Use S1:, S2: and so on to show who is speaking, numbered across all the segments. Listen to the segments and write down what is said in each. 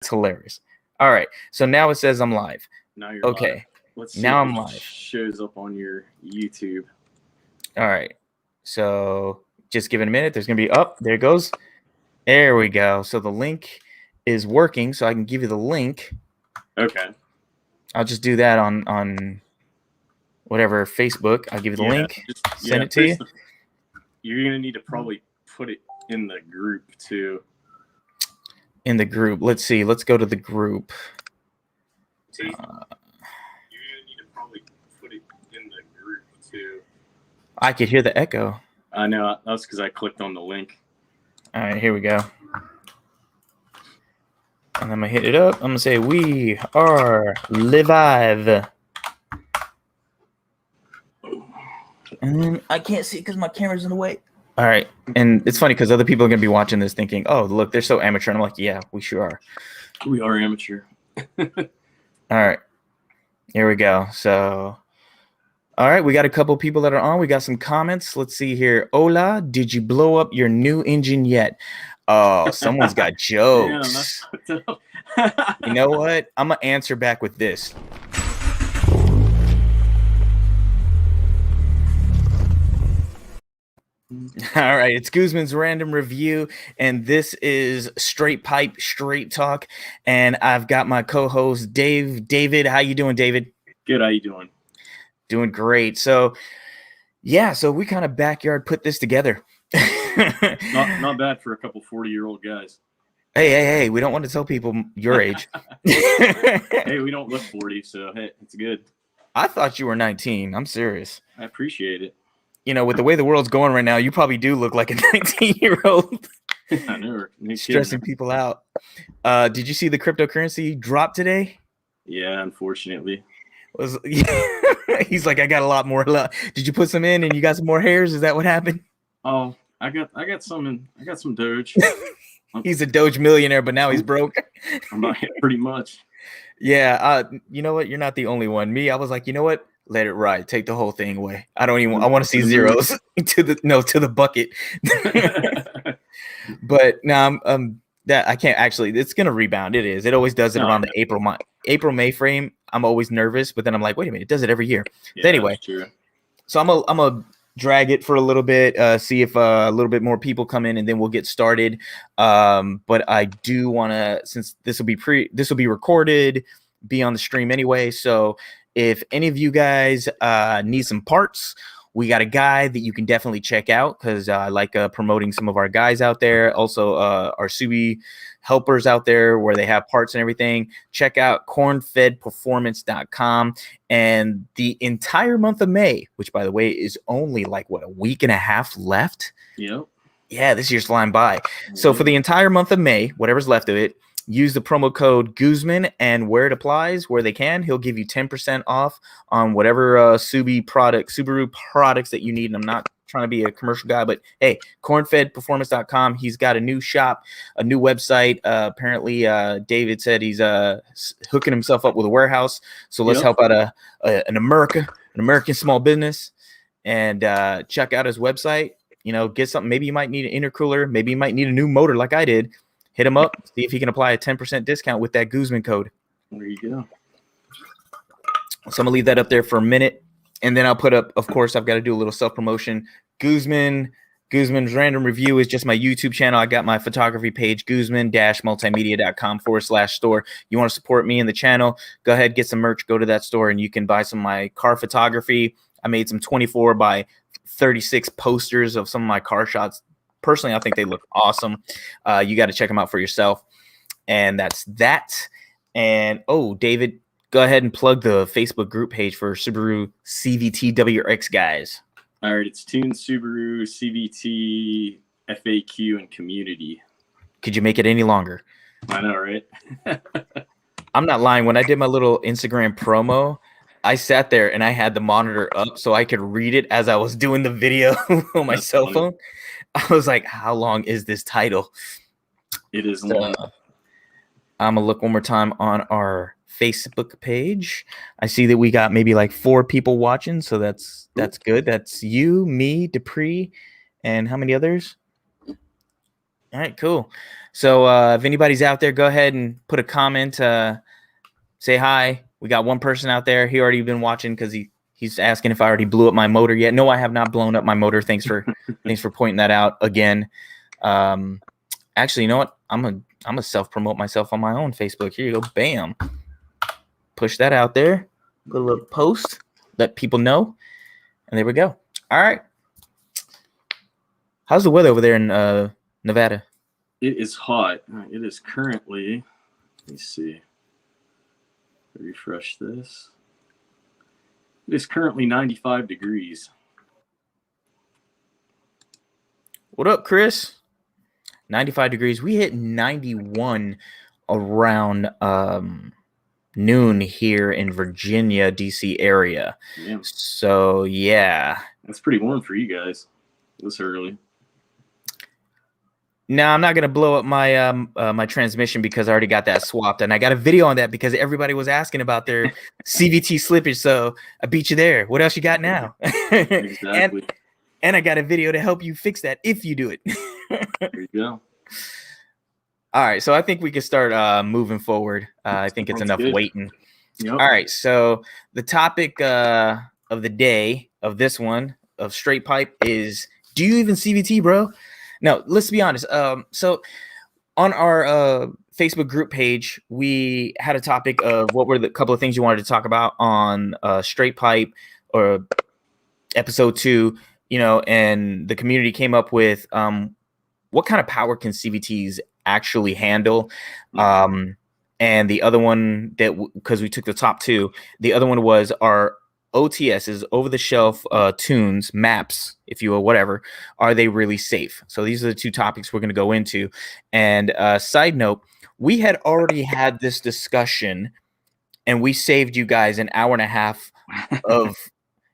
S1: It's hilarious. All right, so now it says I'm live.
S2: Now you're
S1: okay.
S2: Live. Let's see
S1: now
S2: if
S1: I'm
S2: it
S1: live.
S2: shows up on your YouTube.
S1: All right, so just give it a minute. There's gonna be up. There it goes. There we go. So the link is working, so I can give you the link.
S2: Okay.
S1: I'll just do that on whatever Facebook. I'll give you the link. Send it to you.
S2: You're gonna need to probably put it in the group too.
S1: In the group. Let's see. Let's go to the group.
S2: You're gonna need to probably put it in the group too.
S1: I could hear the echo.
S2: I know. That's because I clicked on the link.
S1: All right, here we go. And I'm gonna hit it up. I'm gonna say we are live. And I can't see because my camera's in the way. All right, and it's funny because other people are gonna be watching this thinking, "Oh, look, they're so amateur." And I'm like, "Yeah, we sure are.
S2: We are amateur."
S1: All right, here we go. So, all right, we got a couple people that are on. We got some comments. Let's see here. Hola, did you blow up your new engine yet? Oh, someone's got jokes.
S2: Damn,
S1: you know what? I'm gonna answer back with this. All right, it's Guzman's random review, and this is straight pipe, straight talk. And I've got my co-host David. How you doing, David?
S2: Good. How you doing?
S1: Doing great. So, yeah, so we kind of backyard put this together.
S2: not bad for a couple 40-year-old guys.
S1: Hey, we don't want to tell people your age.
S2: Hey, we don't look 40, so hey, it's good.
S1: I thought you were 19. I'm serious.
S2: I appreciate it.
S1: You know, with the way the world's going right now, you probably do look like a 19-year-old.
S2: I know.
S1: Stressing people out. Did you see the cryptocurrency drop today?
S2: Yeah, unfortunately.
S1: He's like, I got a lot more. Did you put some in and you got some more hairs? Is that what happened?
S2: Oh, I got some Doge.
S1: He's a Doge millionaire, but now he's broke.
S2: I'm not pretty much.
S1: Yeah. You know what? You're not the only one. Me, I was like, you know what? Let it ride. Take the whole thing away. I want to see zeros to the bucket. But now that I can't actually. It's gonna rebound. It is. It always does it around the April-May frame. I'm always nervous, but then I'm like, wait a minute, it does it every year.
S2: Yeah,
S1: but anyway, so I'm a drag it for a little bit, see if a little bit more people come in, and then we'll get started. But I do want to, since this will be recorded, be on the stream anyway. So if any of you guys need some parts, we got a guy that you can definitely check out because I like promoting some of our guys out there. Also, our Subi helpers out there where they have parts and everything. Check out cornfedperformance.com. And the entire month of May, which, by the way, is only like, a week and a half left?
S2: Yep.
S1: Yeah, this year's flying by. So for the entire month of May, whatever's left of it, use the promo code Guzman, and where it applies, where they can, he'll give you 10% off on whatever Subaru products that you need. And I'm not trying to be a commercial guy, but hey, cornfedperformance.com. He's got a new shop, a new website. Apparently, David said he's hooking himself up with a warehouse. So let's help out an American small business, and check out his website. You know, get something. Maybe you might need an intercooler. Maybe you might need a new motor like I did. Hit him up, see if he can apply a 10% discount with that Guzman code.
S2: There you go.
S1: So I'm going to leave that up there for a minute. And then I'll put up, of course, I've got to do a little self-promotion. Guzman's Random Review is just my YouTube channel. I got my photography page, guzman-multimedia.com/store. You want to support me in the channel, go ahead, get some merch, go to that store, and you can buy some of my car photography. I made some 24 by 36 posters of some of my car shots. Personally, I think they look awesome. You got to check them out for yourself. And that's that. And, David, go ahead and plug the Facebook group page for Subaru CVT WRX guys.
S2: All right, it's Tune Subaru CVT FAQ and community.
S1: Could you make it any longer?
S2: I know, right?
S1: I'm not lying. When I did my little Instagram promo, I sat there and I had the monitor up so I could read it as I was doing the video on my cell phone. I was like, how long is this title?
S2: It is long.
S1: I'm going to look one more time on our Facebook page. I see that we got maybe like 4 people watching, so that's good. That's you, me, Dupree, and how many others? All right, cool. So if anybody's out there, go ahead and put a comment. Say hi. We got one person out there. He already been watching because he's asking if I already blew up my motor yet. No, I have not blown up my motor. Thanks for pointing that out again. Actually, you know what? I'm gonna self-promote myself on my own Facebook. Here you go. Bam. Push that out there. Put a little post. Let people know. And there we go. All right. How's the weather over there in Nevada?
S3: It is hot. It is currently, let me see. Refresh this. It is currently 95 degrees.
S1: What up, Chris? 95 degrees. We hit 91 around noon here in Virginia, DC area.
S3: Yeah.
S1: So, yeah.
S3: That's pretty warm for you guys this early.
S1: Now, I'm not going to blow up my my transmission because I already got that swapped. And I got a video on that because everybody was asking about their CVT slippage. So I beat you there. What else you got now?
S3: Exactly.
S1: and I got a video to help you fix that if you do it.
S3: There you go.
S1: All right. So I think we can start moving forward. I think it's
S3: Sounds
S1: enough
S3: good.
S1: waiting.
S3: Yep.
S1: All right. So the topic of the day of this one of straight pipe is, do you even CVT, bro? No, let's be honest. So on our Facebook group page, we had a topic of what were the couple of things you wanted to talk about on straight pipe or episode 2, you know, and the community came up with what kind of power can CVTs actually handle? And the other one that, because we took the top 2, the other one was our OTSs, over-the-shelf tunes, maps, if you will, whatever, are they really safe? So these are the 2 topics we're going to go into. And side note, we had already had this discussion, and we saved you guys an hour and a half of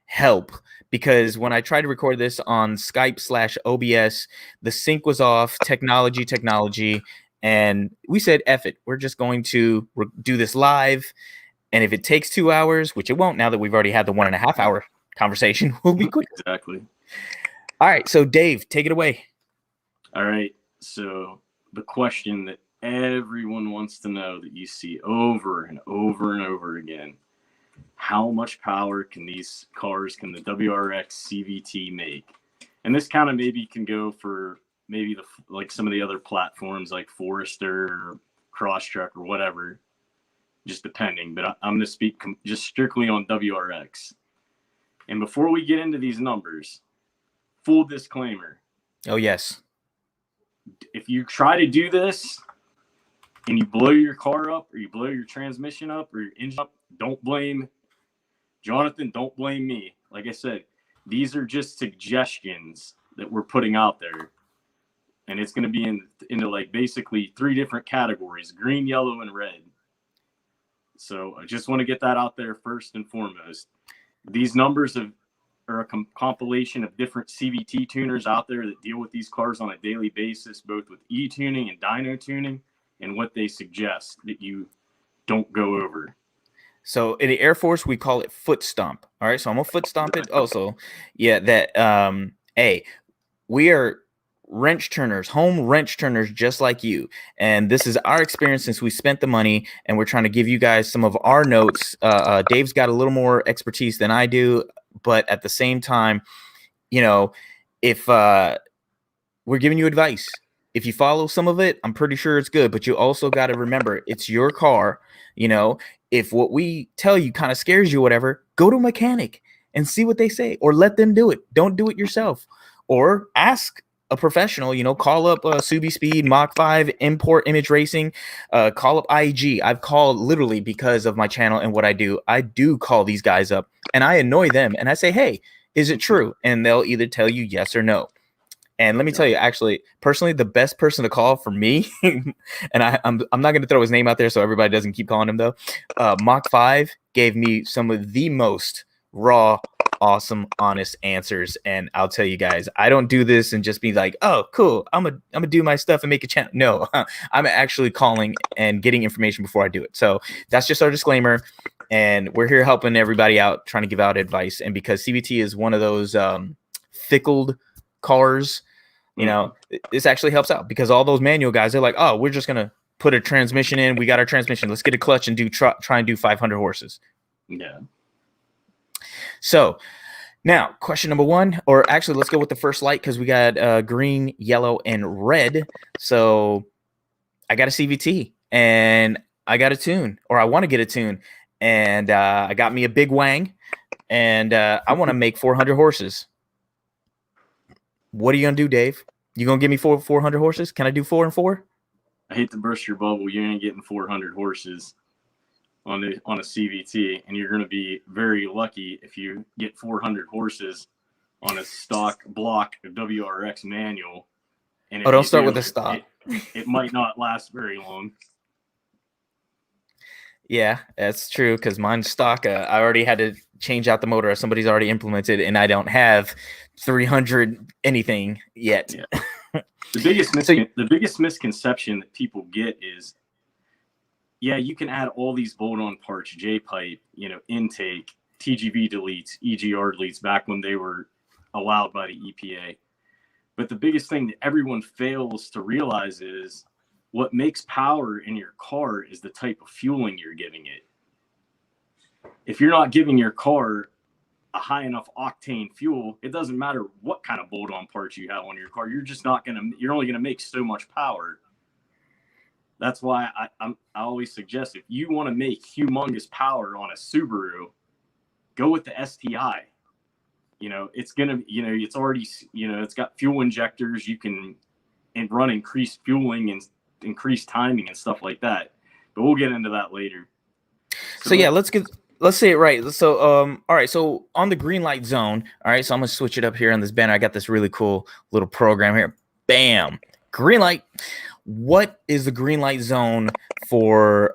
S1: help, because when I tried to record this on Skype/OBS, the sync was off, technology, and we said, F it, we're just going to do this live. And if it takes 2 hours, which it won't now that we've already had the 1.5 hour conversation, we'll be quick.
S3: Exactly.
S1: All right. So, Dave, take it away.
S3: All right. So the question that everyone wants to know, that you see over and over and over again, how much power can the WRX CVT make? And this kind of maybe can go for maybe like some of the other platforms like Forester or Crosstrek or whatever, just depending, but I'm going to speak just strictly on WRX. And before we get into these numbers, full disclaimer.
S1: Oh, yes.
S3: If you try to do this and you blow your car up or you blow your transmission up or your engine up, don't blame Jonathan, don't blame me. Like I said, these are just suggestions that we're putting out there. And it's going to be into like basically 3 different categories: green, yellow, and red. So I just want to get that out there first and foremost. These numbers are a compilation of different CVT tuners out there that deal with these cars on a daily basis, both with e-tuning and dyno tuning, and what they suggest that you don't go over.
S1: So in the Air Force, we call it foot stomp. All right. So I'm going to foot stomp it also. Yeah. That, we are wrench turners, home wrench turners, just like you. And this is our experience since we spent the money, and we're trying to give you guys some of our notes. Dave's got a little more expertise than I do, but at the same time, you know, if we're giving you advice, if you follow some of it, I'm pretty sure it's good, but you also got to remember it's your car. You know, if what we tell you kind of scares you, whatever, go to a mechanic and see what they say, or let them do it. Don't do it yourself, or ask a professional, you know, call up Subi Speed, Mach 5, Import Image Racing, call up IEG. I've called literally because of my channel and what I do call these guys up and I annoy them and I say, hey, is it true? And they'll either tell you yes or no. And let me tell you, actually, personally, the best person to call for me, and I'm not going to throw his name out there so everybody doesn't keep calling him though. Mach 5 gave me some of the most raw, awesome, honest answers. And I'll tell you guys, I don't do this and just be like, oh, cool, I'm gonna do my stuff and make a channel. No, I'm actually calling and getting information before I do it. So that's just our disclaimer. And we're here helping everybody out, trying to give out advice. And because CVT is one of those fickled cars, You know, this actually helps out because all those manual guys, they're like, oh, we're just going to put a transmission in. We got our transmission. Let's get a clutch and try and do 500 horses.
S3: Yeah.
S1: So now question number one, or actually let's go with the first light because we got green, yellow, and red. So I got a CVT and I got a tune, or I want to get a tune, and I got me a big wang, and I want to make 400 horses. What are you gonna do, Dave? You gonna give me 400 horses? Can I do 4 and 4?
S3: I hate to burst your bubble. You ain't getting 400 horses on a CVT, and you're gonna be very lucky if you get 400 horses on a stock block WRX manual. And
S1: don't start with the stock.
S3: It might not last very long.
S1: Yeah, that's true because mine's stock. I already had to change out the motor. Somebody's already implemented, and I don't have 300 anything yet.
S3: Yeah. The biggest misconception that people get is, yeah, you can add all these bolt-on parts, J-pipe, intake, TGV deletes, EGR deletes back when they were allowed by the EPA. But the biggest thing that everyone fails to realize is what makes power in your car is the type of fueling you're giving it. If you're not giving your car a high enough octane fuel, it doesn't matter what kind of bolt-on parts you have on your car. You're only gonna make so much power. That's why I always suggest, if you want to make humongous power on a Subaru, go with the STI. It's gonna, it's already, it's got fuel injectors. You can run increased fueling and increased timing and stuff like that. But we'll get into that later.
S1: So yeah, let's say it right. So all right, so on the green light zone, all right, so I'm gonna switch it up here on this banner. I got this really cool little program here. Bam, green light. What is the green light zone for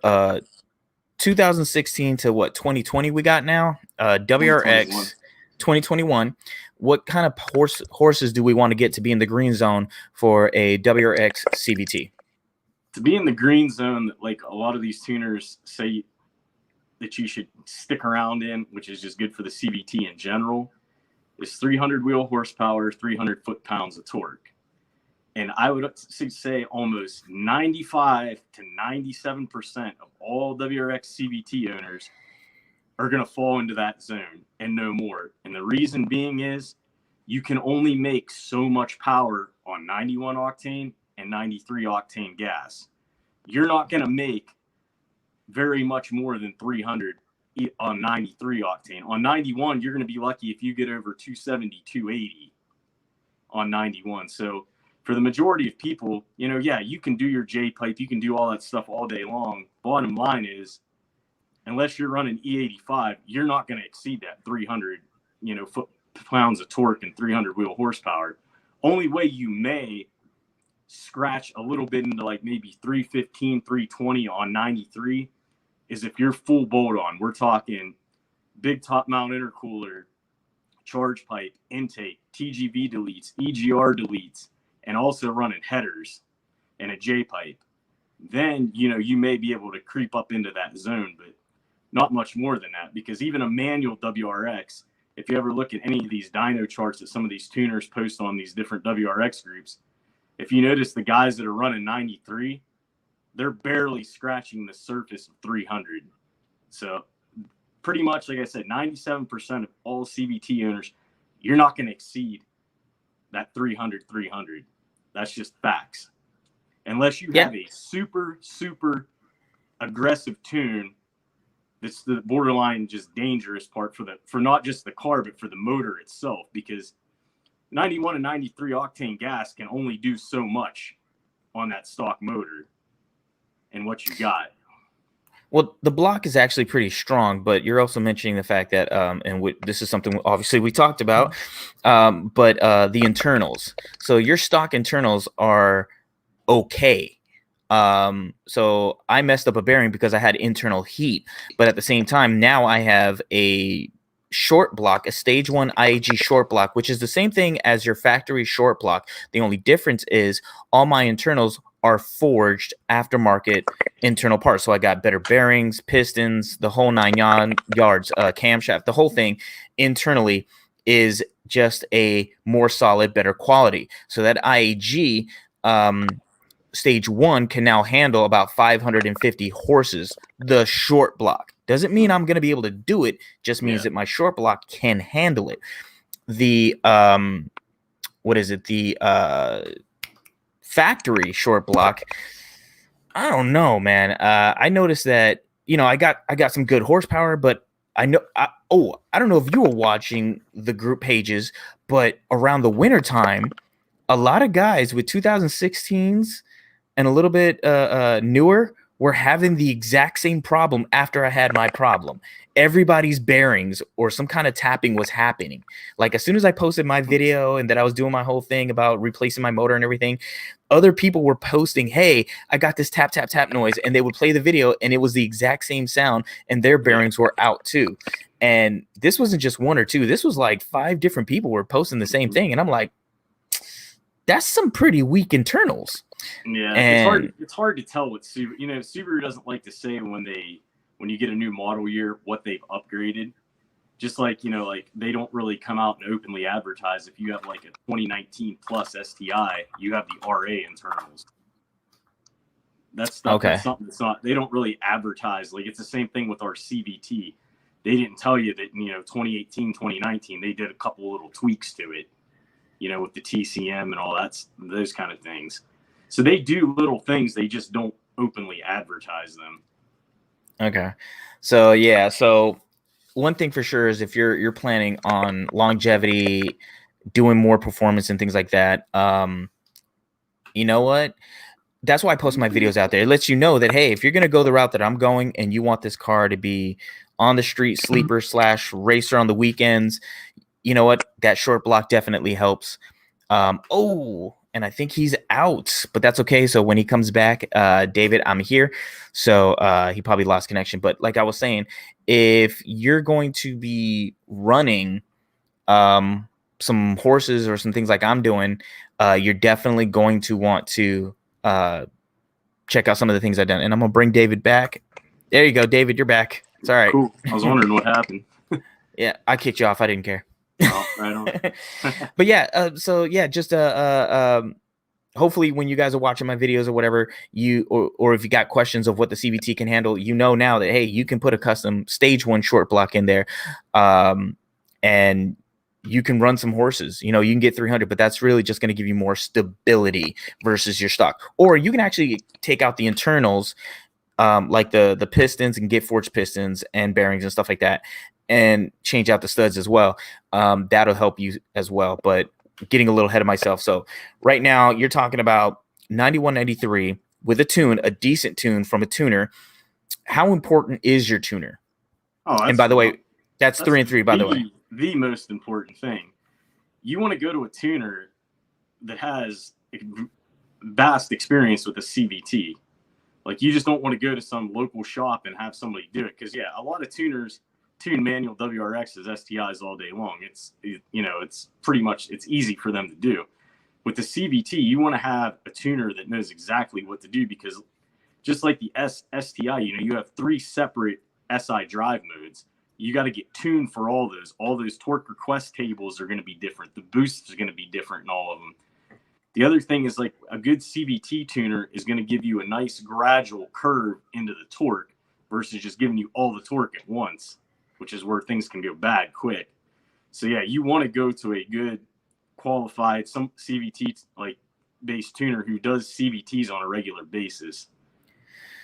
S1: 2016 to what 2020 we got now? WRX 2021. What kind of horses do we want to get to be in the green zone for a WRX CVT?
S3: To be in the green zone, like a lot of these tuners say that you should stick around in, which is just good for the CVT in general, is 300 wheel horsepower, 300 foot-pounds of torque. And I would say almost 95 to 97% of all WRX CVT owners are going to fall into that zone and no more. And the reason being is you can only make so much power on 91 octane and 93 octane gas. You're not going to make very much more than 300 on 93 octane. On 91, you're going to be lucky if you get over 270, 280 on 91. So for the majority of people, yeah, you can do your J-pipe, you can do all that stuff all day long. Bottom line is, unless you're running E85, you're not going to exceed that 300, foot-pounds of torque and 300 wheel horsepower. Only way you may scratch a little bit into like maybe 315, 320 on 93 is if you're full bolt-on. We're talking big top mount intercooler, charge pipe, intake, TGV deletes, EGR deletes, and also running headers and a J-pipe. Then, you may be able to creep up into that zone, but not much more than that, because even a manual WRX, if you ever look at any of these dyno charts that some of these tuners post on these different WRX groups, if you notice the guys that are running 93, they're barely scratching the surface of 300. So pretty much, like I said, 97% of all CVT owners, you're not going to exceed that 300. That's just facts. Unless you have a super, super aggressive tune, that's the borderline just dangerous part for not just the car, but for the motor itself, because 91 and 93 octane gas can only do so much on that stock motor and what you got.
S1: Well, the block is actually pretty strong, but you're also mentioning the fact that, this is something obviously we talked about, but the internals. So your stock internals are okay. So I messed up a bearing because I had internal heat, but at the same time, now I have a short block, a stage 1 IAG short block, which is the same thing as your factory short block. The only difference is all my internals are forged aftermarket internal parts. So I got better bearings, pistons, the whole 9 yards, camshaft, the whole thing internally is just a more solid, better quality. So that IAG stage 1 can now handle about 550 horses, the short block. Doesn't mean I'm going to be able to do it, just means that my short block can handle it. The what is it? The factory short block, I don't know, man. I noticed that, you know, I got some good horsepower, but I don't know if you were watching the group pages, but around the winter time, a lot of guys with 2016s and a little bit newer were having the exact same problem after I had my problem. Everybody's bearings or some kind of tapping was happening. Like as soon as I posted my video and that I was doing my whole thing about replacing my motor and everything, other people were posting, hey, I got this tap, tap, tap noise. And they would play the video and it was the exact same sound and their bearings were out too. And this wasn't just one or two. This was like 5 different people were posting the same thing. And I'm like, that's some pretty weak internals.
S3: Yeah,
S1: and
S3: it's hard to tell what Subaru. You know, Subaru doesn't like to say when you get a new model year what they've upgraded. Just like, you know, like they don't really come out and openly advertise. If you have like a 2019 plus STI, you have the RA internals. That's stuff.
S1: Okay.
S3: That's something that's not. They don't really advertise. Like it's the same thing with our CVT. They didn't tell you that, you know, 2018, 2019, they did a couple little tweaks to it. You know, with the TCM and all that, those kind of things. So they do little things. They just don't openly advertise them.
S1: Okay. So, yeah. So one thing for sure is if you're planning on longevity, doing more performance and things like that, you know what? That's why I post my videos out there. It lets you know that, hey, if you're going to go the route that I'm going and you want this car to be on the street sleeper / racer on the weekends, you know what? That short block definitely helps. And I think he's out, but that's okay. So when he comes back, David, I'm here. So he probably lost connection. But like I was saying, if you're going to be running some horses or some things like I'm doing, you're definitely going to want to check out some of the things I've done. And I'm going to bring David back. There you go, David. You're back. It's all right.
S3: Cool. I was wondering what happened.
S1: Yeah, I kicked you off. I didn't care.
S3: Oh, right on.
S1: But yeah, so yeah, just hopefully when you guys are watching my videos or whatever, or if you got questions of what the CVT can handle, you know now that, hey, you can put a custom stage 1 short block in there, and you can run some horses. You know, you can get 300, but that's really just going to give you more stability versus your stock. Or you can actually take out the internals, like the pistons and get forged pistons and bearings and stuff like that, and change out the studs as well. That'll help you as well, but getting a little ahead of myself. So right now you're talking about 9193 with a tune, a decent tune from a tuner. How important is your tuner?
S3: Oh,
S1: and by the way, that's 3 and 3, by the way.
S3: The most important thing. You want to go to a tuner that has vast experience with a CVT. Like you just don't want to go to some local shop and have somebody do it. Because yeah, a lot of tuners tune manual WRXs, STIs all day long. It's pretty much, it's easy for them to do. With the CVT, you want to have a tuner that knows exactly what to do, because just like the STI, you know, you have 3 separate SI drive modes. You got to get tuned for all those. All those torque request tables are going to be different. The boosts are going to be different in all of them. The other thing is, like, a good CVT tuner is going to give you a nice gradual curve into the torque versus just giving you all the torque at once, which is where things can go bad quick. So yeah, you want to go to a good qualified, some CVT like based tuner who does CVTs on a regular basis.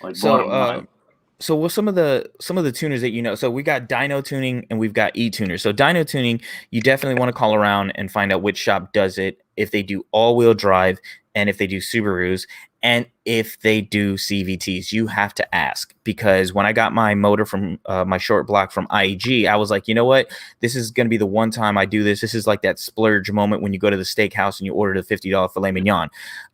S3: Like
S1: so with some of the tuners that you know, so we got Dyno Tuning and we've got E-Tuner. So Dyno Tuning, you definitely want to call around and find out which shop does it, if they do all-wheel drive, and if they do Subarus, and if they do CVTs. You have to ask, because when I got my motor from my short block from IEG, I was like, you know what? This is going to be the one time I do this. This is like that splurge moment when you go to the steakhouse and you order the $50 filet mignon.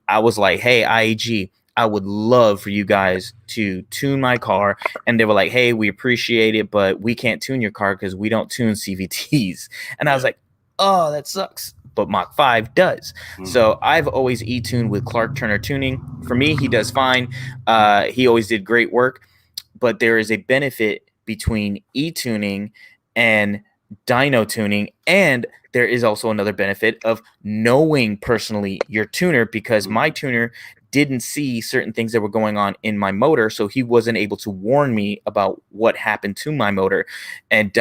S1: I was like, hey, IEG, I would love for you guys to tune my car. And they were like, hey, we appreciate it, but we can't tune your car because we don't tune CVTs. And I was like, oh, that sucks. But Mach 5 does. Mm-hmm. So I've always E-tuned with Clark Turner Tuning. For me, he does fine. He always did great work. But there is a benefit between E-tuning and Dyno Tuning and there is also another benefit of knowing personally your tuner, because my tuner didn't see certain things that were going on in my motor, so he wasn't able to warn me about what happened to my motor. And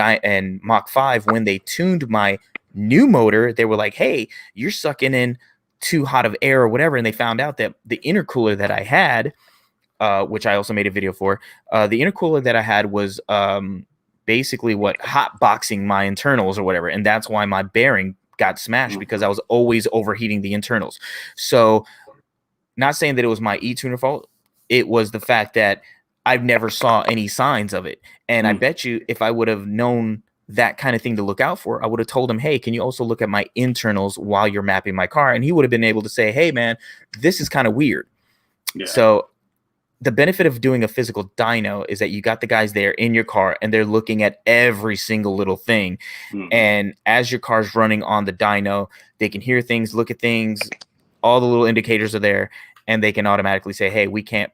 S1: Mach 5, when they tuned my new motor, they were like, hey, you're sucking in too hot of air or whatever, and they found out that the intercooler that I had, which I also made a video for, the intercooler that I had was basically hot boxing my internals or whatever, and that's why my bearing got smashed, because I was always overheating the internals. So not saying that it was my e-tuner fault, it was the fact that I've never saw any signs of it. And I bet you if I would have known that kind of thing to look out for, I would have told him, hey, can you also look at my internals while you're mapping my car? And he would have been able to say, hey man, this is kind of weird. So the benefit of doing a physical dyno is that you got the guys there in your car and they're looking at every single little thing. And as your car's running on the dyno, they can hear things, look at things, all the little indicators are there, and they can automatically say, hey, we can't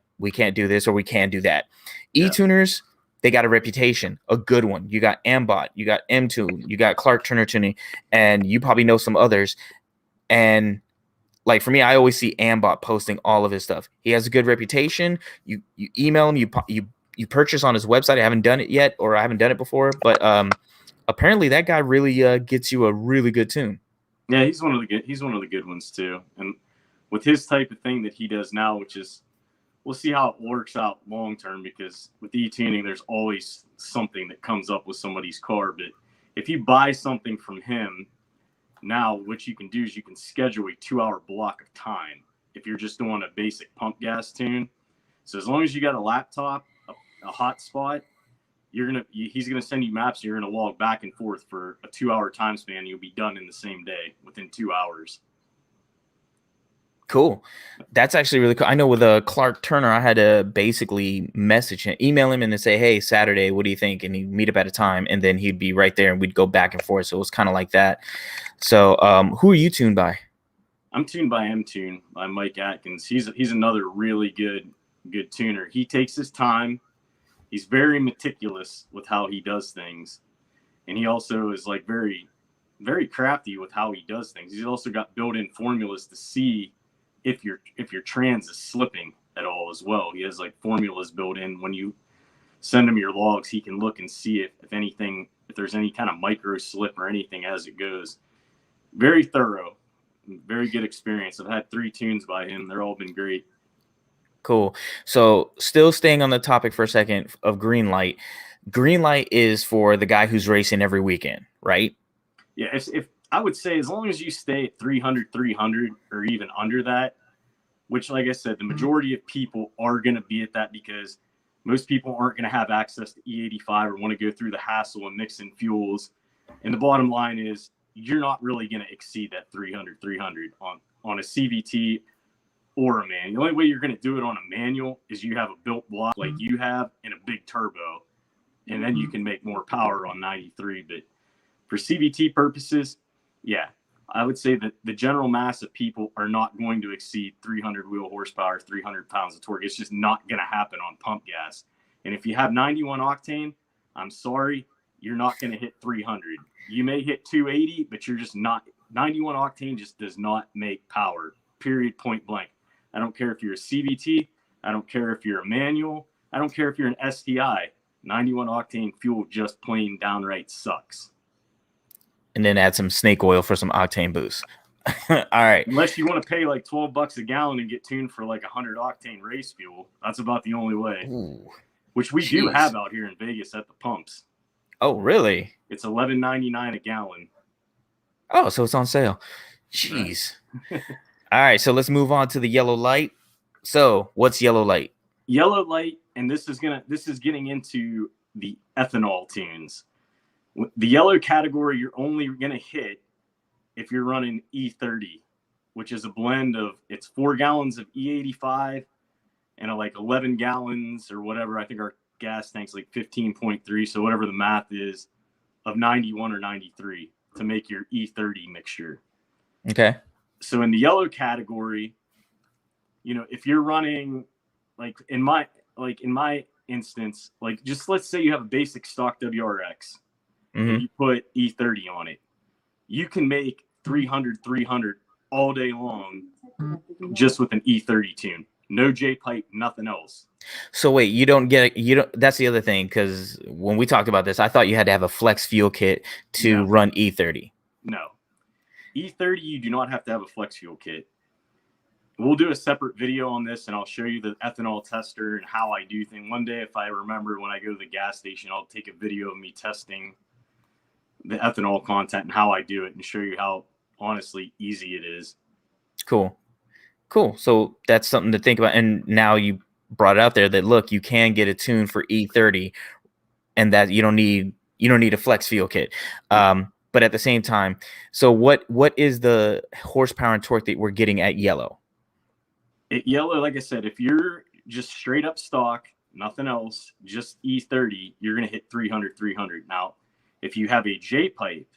S1: do this, or we can do that. E-tuners, they got a reputation, a good one. You got Ambot, you got M-Tune, you got Clark Turner Tuning, and you probably know some others. And like for me, I always see Ambot posting all of his stuff. He has a good reputation. You email him, you purchase on his website. I haven't done it yet, or I haven't done it before, but apparently that guy really gets you a really good tune.
S3: Yeah, he's one of the good ones too. And with his type of thing that he does now, which is, we'll see how it works out long term, because with e-tuning, there's always something that comes up with somebody's car. But if you buy something from him now, what you can do is you can schedule a 2-hour block of time if you're just doing a basic pump gas tune. So as long as you got a laptop, a hotspot, he's gonna send you maps, and you're gonna log back and forth for a 2-hour time span. You'll be done in the same day, within 2 hours.
S1: Cool. That's actually really cool. I know with Clark Turner, I had to basically message him, email him, and then say, hey, Saturday, what do you think? And he'd meet up at a time, and then he'd be right there, and we'd go back and forth. So it was kind of like that. So who are you tuned by?
S3: I'm tuned by M-Tune, by Mike Atkins. He's another really good tuner. He takes his time. He's very meticulous with how he does things. And he also is like very, very crafty with how he does things. He's also got built-in formulas to see if your trans is slipping at all as well. He has like formulas built in. When you send him your logs, he can look and see if there's any kind of micro slip or anything as it goes. Very thorough, very good experience. I've had 3 tunes by him. They're all been great.
S1: Cool. So still staying on the topic for a second of green light. Green light is for the guy who's racing every weekend, right?
S3: Yeah, if I would say as long as you stay at 300, or even under that, which, like I said, the majority of people are going to be at that, because most people aren't going to have access to E85 or want to go through the hassle and mix in fuels. And the bottom line is you're not really going to exceed that 300 on a CVT or a manual. The only way you're going to do it on a manual is you have a built block like you have and a big turbo, and then you can make more power on 93. But for CVT purposes, yeah, I would say that the general mass of people are not going to exceed 300 wheel horsepower, 300 pounds of torque. It's just not going to happen on pump gas. And if you have 91 octane, I'm sorry, you're not going to hit 300. You may hit 280, but you're just not. 91 octane just does not make power, period, point blank. I don't care if you're a CVT. I don't care if you're a manual. I don't care if you're an STI. 91 octane fuel just plain downright sucks.
S1: And then add some snake oil for some octane boost. All right.
S3: Unless you want to pay like $12 a gallon and get tuned for like 100 octane race fuel. That's about the only way.
S1: Ooh,
S3: which we do have out here in Vegas at the pumps.
S1: Oh, really?
S3: It's $11.99 a gallon.
S1: Oh, so it's on sale. Jeez. All right, so let's move on to the yellow light. So, what's yellow light?
S3: Yellow light, and this is getting into the ethanol tunes. The yellow category you're only going to hit if you're running E30, which is a blend of, it's 4 gallons of E85 and like 11 gallons or whatever. I think our gas tank's like 15.3, so whatever the math is, of 91 or 93 to make your E30 mixture.
S1: Okay.
S3: So in the yellow category, you know, if you're running like in my instance, like just let's say you have a basic stock WRX and you put E30 on it. you can make 300 all day long just with an E30 tune. No J pipe, nothing else.
S1: So wait, you don't. That's the other thing, because when we talked about this, I thought you had to have a flex fuel kit to run E30.
S3: No. E30, you do not have to have a flex fuel kit. We'll do a separate video on this, and I'll show you the ethanol tester and how I do things. One day, if I remember, when I go to the gas station, I'll take a video of me testing the ethanol content and how I do it and show you how, honestly, easy it is.
S1: Cool. So that's something to think about. And now you brought it out there that, look, you can get a tune for E30, and that you don't need a flex fuel kit. But at the same time, so what is the horsepower and torque that we're getting at yellow?
S3: At yellow, like I said, if you're just straight up stock, nothing else, just E30, you're going to hit 300. Now, if you have a J pipe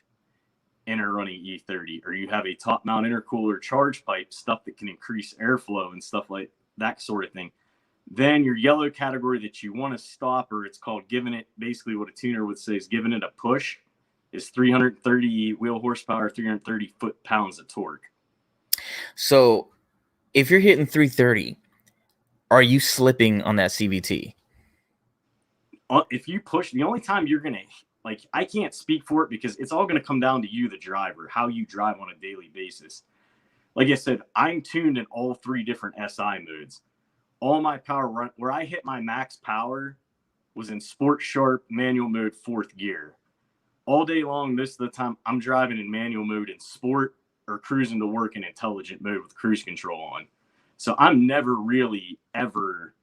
S3: and are running E30, or you have a top mount intercooler charge pipe, stuff that can increase airflow and stuff like that sort of thing, then your yellow category that you want to stop, or it's called giving it, basically what a tuner would say is giving it a push, is 330 wheel horsepower, 330 foot-pounds of torque.
S1: So if you're hitting 330, are you slipping on that CVT?
S3: If you push, the only time you're going to, like, I can't speak for it because it's all going to come down to you, the driver, how you drive on a daily basis. Like I said, I'm tuned in all 3 different SI modes. All my power run, where I hit my max power was in sport sharp manual mode 4th gear. All day long, most of the time, I'm driving in manual mode in sport or cruising to work in intelligent mode with cruise control on. So I'm never really ever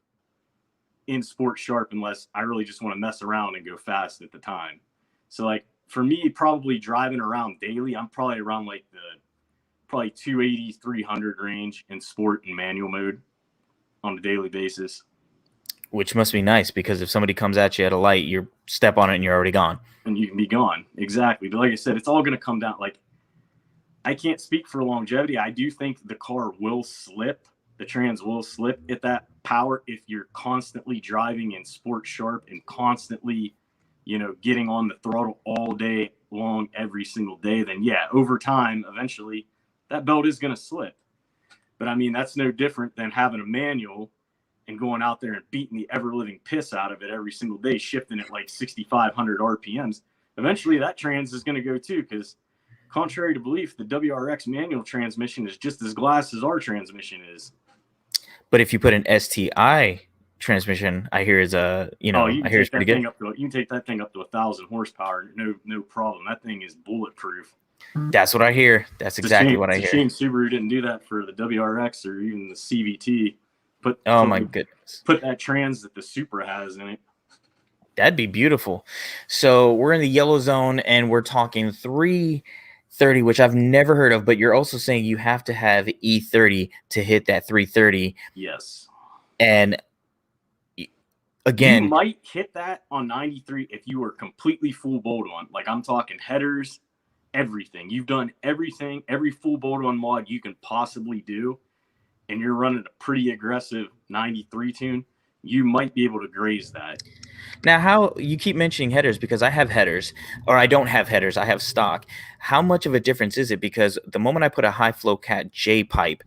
S3: in sport sharp unless I really just want to mess around and go fast at the time. So like for me, probably driving around daily, I'm probably around like the 280, 300 range in sport and manual mode on a daily basis.
S1: Which must be nice, because if somebody comes at you at a light, you step on it and you're already gone.
S3: And you can be gone. Exactly. But like I said, it's all going to come down. Like, I can't speak for longevity. I do think the car will slip. The trans will slip at that power if you're constantly driving in sport sharp and constantly, getting on the throttle all day long, every single day. Then yeah, over time, eventually that belt is going to slip. But I mean, that's no different than having a manual and going out there and beating the ever-living piss out of it every single day, shifting at like 6,500 RPMs. Eventually, that trans is going to go too, because contrary to belief, the WRX manual transmission is just as glass as our transmission is.
S1: But if you put an STI transmission, I hear is I hear it's pretty good.
S3: You can take that thing up to 1,000 horsepower, no problem. That thing is bulletproof.
S1: That's what I hear. That's exactly what I hear.
S3: It's a shame Subaru didn't do that for the WRX or even the CVT.
S1: My goodness.
S3: Put that trans that the Supra has in it.
S1: That'd be beautiful. So we're in the yellow zone and we're talking 330, which I've never heard of, but you're also saying you have to have E30 to hit that 330.
S3: Yes.
S1: And again,
S3: you might hit that on 93 if you were completely full bolt on. Like, I'm talking headers, everything. You've done everything, every full bolt on mod you can possibly do, and you're running a pretty aggressive 93 tune, you might be able to graze that.
S1: Now, how you keep mentioning headers, because I have headers, or I don't have headers, I have stock. How much of a difference is it? Because the moment I put a high flow cat J pipe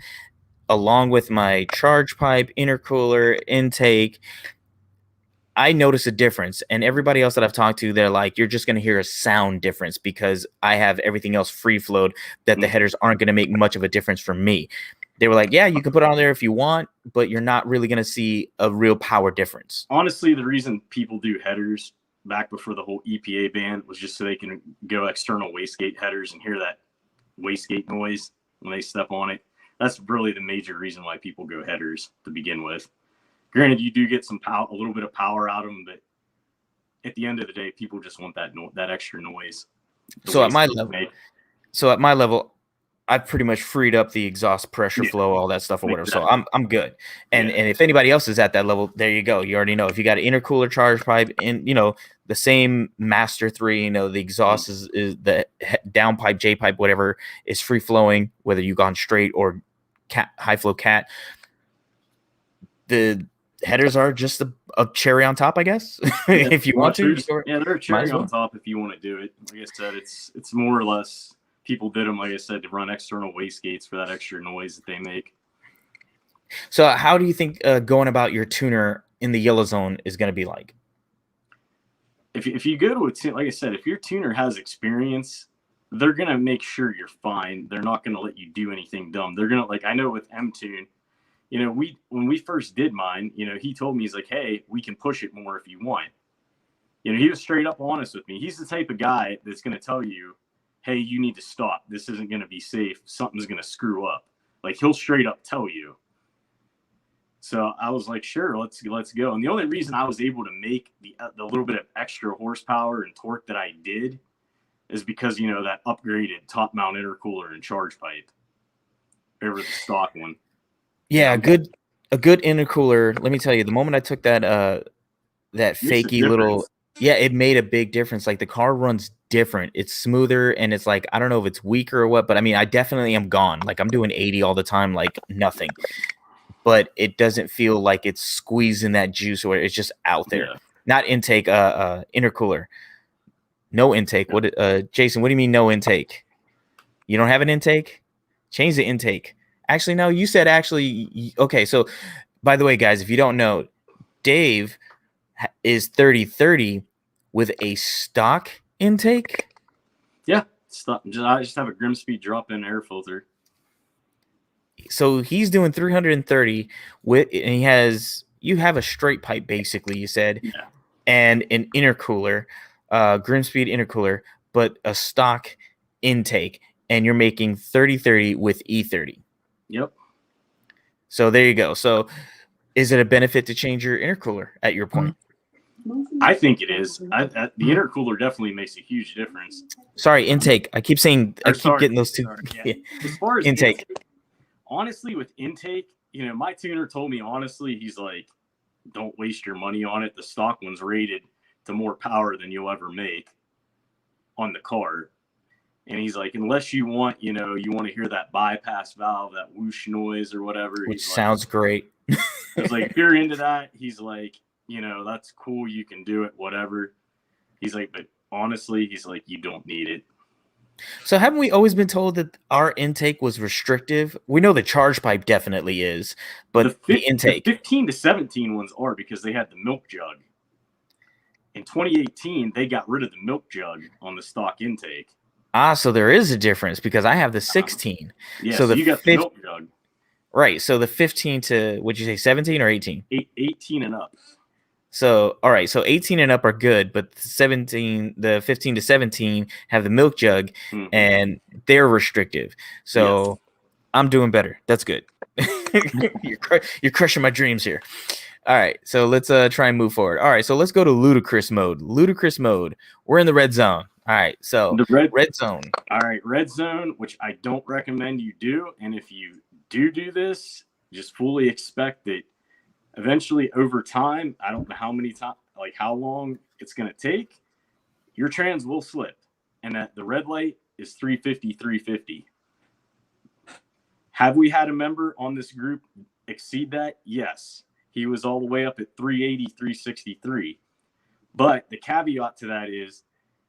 S1: along with my charge pipe, intercooler, intake, I notice a difference. And everybody else that I've talked to, they're like, you're just going to hear a sound difference because I have everything else free flowed, that the headers aren't going to make much of a difference for me. They were like, yeah, you can put it on there if you want, but you're not really going to see a real power difference.
S3: Honestly, the reason people do headers back before the whole EPA ban was just so they can go external wastegate headers and hear that wastegate noise when they step on it. That's really the major reason why people go headers to begin with. Granted, you do get some power, a little bit of power out of them, but at the end of the day, people just want that extra noise.
S1: So at my level, I've pretty much freed up the exhaust pressure flow, all that stuff or whatever. So I'm good. And if anybody else is at that level, there you go. You already know. If you got an intercooler charge pipe and the same Master 3, the exhaust is the downpipe, J pipe, whatever is free flowing, whether you've gone straight or high flow cat. The headers are just a cherry on top, I guess. If you want to.
S3: They're a cherry on top if you want to do it. Like I said, it's more or less people did them, like I said, to run external wastegates for that extra noise that they make.
S1: So how do you think going about your tuner in the yellow zone is going to be like?
S3: If you go to a tuner, like I said, if your tuner has experience, they're going to make sure you're fine. They're not going to let you do anything dumb. They're going to, like, I know with M-Tune, you know, when we first did mine, you know, he told me, he's like, hey, we can push it more if you want. You know, he was straight up honest with me. He's the type of guy that's going to tell you, hey, you need to stop. This isn't going to be safe. Something's going to screw up. Like, he'll straight up tell you. So I was like, sure, let's go. And the only reason I was able to make the little bit of extra horsepower and torque that I did is because, you know, that upgraded top mount intercooler and charge pipe over the stock one.
S1: Yeah, a good intercooler. Let me tell you, the moment I took that fakey little, yeah, it made a big difference. Like, the car runs different. It's smoother, and it's like, I don't know if it's weaker or what, but I mean, I definitely am gone. Like, I'm doing 80 all the time, like nothing. But it doesn't feel like it's squeezing that juice, or it's just out there. Yeah. Not intake, intercooler. No intake. Yeah. What, Jason, what do you mean no intake? You don't have an intake? Change the intake. Actually, no, you said actually. Okay, so by the way, guys, if you don't know, Dave is 30-30 with a stock intake.
S3: Yeah, I just have a Grimspeed drop-in air filter.
S1: So he's doing 330 and you have a straight pipe, basically, you said,
S3: yeah,
S1: and an intercooler, Grimspeed intercooler, but a stock intake, and you're making 30-30 with E30.
S3: Yep.
S1: So there you go. So is it a benefit to change your intercooler at your point?
S3: I think it is. The intercooler definitely makes a huge difference.
S1: Sorry, intake. I keep saying, getting those two.
S3: Yeah. As far as
S1: intake.
S3: Honestly, with intake, you know, my tuner told me, honestly, he's like, don't waste your money on it. The stock one's rated to more power than you'll ever make on the car. And he's like, unless you want, you know, you want to hear that bypass valve, that whoosh noise or whatever.
S1: Which sounds great.
S3: It's like, if you're into that, he's like, you know, that's cool. You can do it, whatever. He's like, but honestly, he's like, you don't need it.
S1: So haven't we always been told that our intake was restrictive? We know the charge pipe definitely is, but the intake.
S3: The 15 to 17 ones are because they had the milk jug. In 2018, they got rid of the milk jug on the stock intake.
S1: Ah, so there is a difference because I have the 16.
S3: Yeah, so you got the milk jug.
S1: Right, so the 15 to, what'd you say, 17 or 18?
S3: 18 and up.
S1: So, all right, so 18 and up are good, but the 15 to 17 have the milk jug, and they're restrictive. So yes. I'm doing better. That's good. You're crushing my dreams here. All right, so let's try and move forward. All right, so let's go to Ludicrous Mode. Ludicrous Mode. We're in the red zone. All right, so
S3: the
S1: red zone.
S3: All right, red zone, which I don't recommend you do. And if you do this, just fully expect that eventually, over time, I don't know how many times, like how long it's going to take, your trans will slip. And at the red light is 350, 350. Have we had a member on this group exceed that? Yes. He was all the way up at 380, 363. But the caveat to that is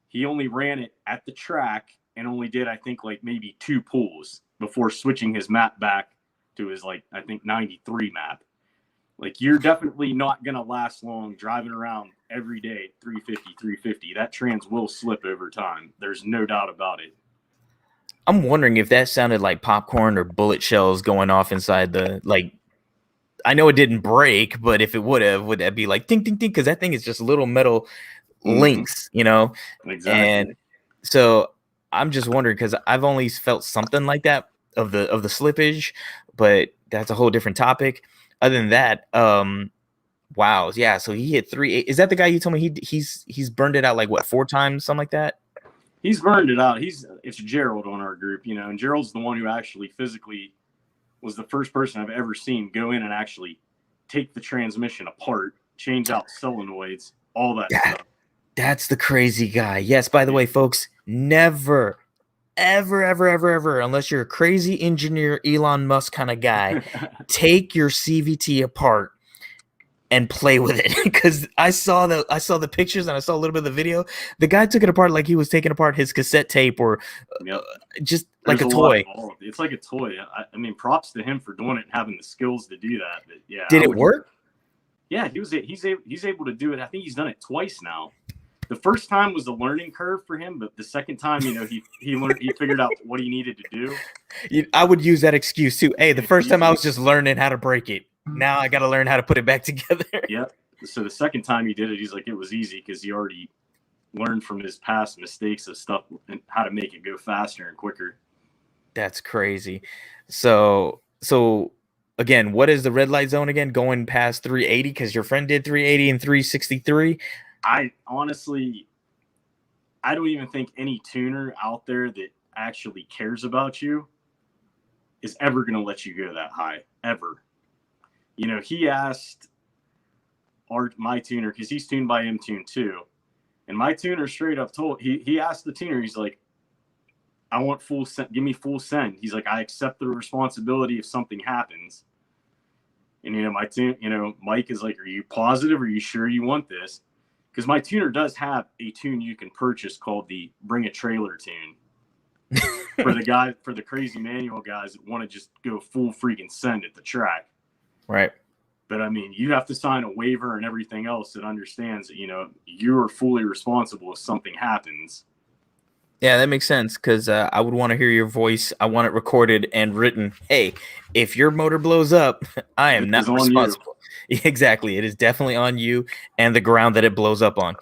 S3: he only ran it at the track and only did, I think, like maybe 2 pulls before switching his map back to his, like, I think 93 map. Like, you're definitely not going to last long driving around every day at 350, 350. That trans will slip over time. There's no doubt about it.
S1: I'm wondering if that sounded like popcorn or bullet shells going off inside the, like, I know it didn't break, but if it would that be like ding, ding, ding? Because that thing is just little metal links, you know?
S3: Exactly.
S1: And so I'm just wondering, because I've only felt something like that of the slippage, but that's a whole different topic. Other than that, wow, yeah. So he hit 3. Is that the guy you told me he's burned it out like what 4 times, something like that?
S3: He's burned it out. It's Gerald on our group, you know, and Gerald's the one who actually physically was the first person I've ever seen go in and actually take the transmission apart, change out solenoids, all that stuff.
S1: That's the crazy guy. Yes. By the way, folks, never, ever, unless you're a crazy engineer, Elon Musk kind of guy, take your CVT apart and play with it because I saw the pictures and I saw a little bit of the video. The guy took it apart like he was taking apart his cassette tape or just like a toy.
S3: It's like a toy. I mean, props to him for doing it and having the skills to do that. But yeah,
S1: did it work?
S3: Yeah, he's able to do it. I think he's done it twice now. The first time was a learning curve for him, but the second time, he learned, he figured out what he needed to do.
S1: I would use that excuse too. Hey, the first time I was just learning how to break it. Now I got to learn how to put it back together.
S3: Yep. So the second time he did it, he's like, it was easy because he already learned from his past mistakes of stuff and how to make it go faster and quicker.
S1: That's crazy. So again, what is the red light zone again? Going past 380 because your friend did 380 and 363.
S3: I honestly, I don't even think any tuner out there that actually cares about you is ever going to let you go that high, ever. He asked my tuner, because he's tuned by M-Tune too, and my tuner straight up told, he asked the tuner, he's like, I want full send, give me full send. He's like, I accept the responsibility if something happens. And, Mike is like, are you positive? Are you sure you want this? Because my tuner does have a tune you can purchase called the Bring a Trailer tune. for the crazy manual guys that want to just go full freaking send at the track.
S1: Right.
S3: But I mean, you have to sign a waiver and everything else that understands that, you are fully responsible if something happens.
S1: Yeah, that makes sense because I would want to hear your voice. I want it recorded and written. Hey, if your motor blows up, I am not responsible. Exactly. It is definitely on you and the ground that it blows up on.